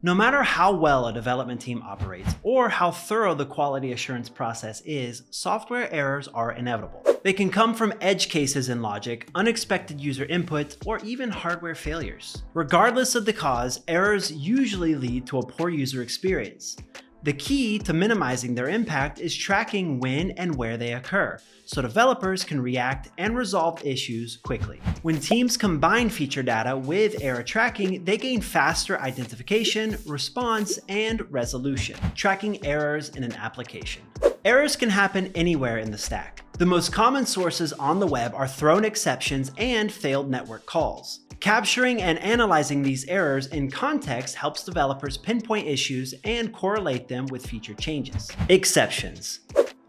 No matter how well a development team operates or how thorough the quality assurance process is, software errors are inevitable. They can come from edge cases in logic, unexpected user input, or even hardware failures. Regardless of the cause, errors usually lead to a poor user experience. The key to minimizing their impact is tracking when and where they occur, so developers can react and resolve issues quickly. When teams combine feature data with error tracking, they gain faster identification, response, and resolution, tracking errors in an application. Errors can happen anywhere in the stack. The most common sources on the web are thrown exceptions and failed network calls. Capturing and analyzing these errors in context helps developers pinpoint issues and correlate them with feature changes. Exceptions.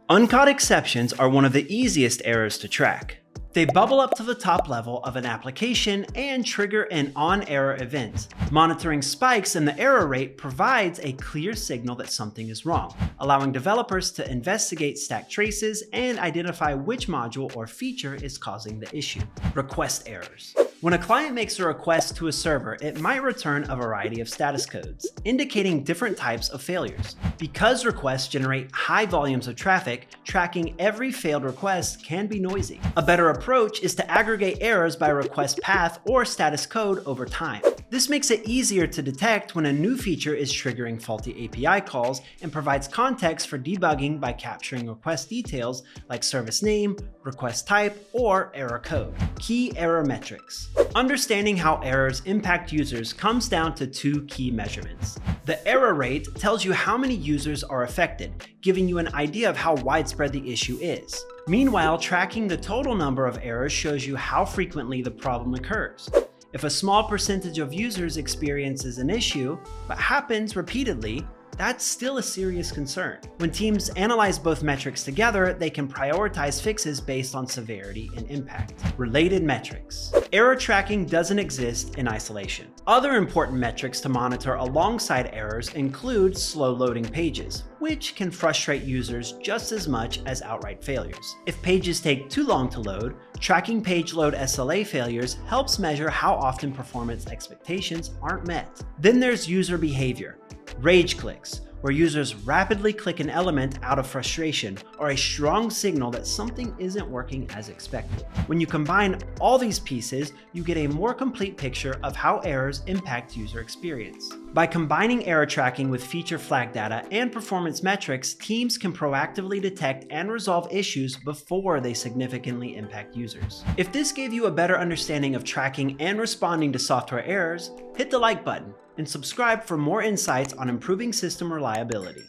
Uncaught exceptions are one of the easiest errors to track. They bubble up to the top level of an application and trigger an on-error event. Monitoring spikes in the error rate provides a clear signal that something is wrong, allowing developers to investigate stack traces and identify which module or feature is causing the issue. Request errors. When a client makes a request to a server, it might return a variety of status codes, indicating different types of failures. Because requests generate high volumes of traffic, tracking every failed request can be noisy. A better approach is to aggregate errors by request path or status code over time. This makes it easier to detect when a new feature is triggering faulty API calls and provides context for debugging by capturing request details like service name, request type, or error code. Key error metrics. Understanding how errors impact users comes down to two key measurements. The error rate tells you how many users are affected, giving you an idea of how widespread the issue is. Meanwhile, tracking the total number of errors shows you how frequently the problem occurs. If a small percentage of users experiences an issue, but happens repeatedly, that's still a serious concern. When teams analyze both metrics together, they can prioritize fixes based on severity and impact. Related metrics. Error tracking doesn't exist in isolation. Other important metrics to monitor alongside errors include slow loading pages, which can frustrate users just as much as outright failures. If pages take too long to load, tracking page load SLA failures helps measure how often performance expectations aren't met. Then there's user behavior. Rage clicks, where users rapidly click an element out of frustration, are a strong signal that something isn't working as expected. When you combine all these pieces, you get a more complete picture of how errors impact user experience. By combining error tracking with feature flag data and performance metrics, teams can proactively detect and resolve issues before they significantly impact users. If this gave you a better understanding of tracking and responding to software errors, hit the like button and subscribe for more insights on improving system reliability.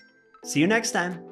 See you next time.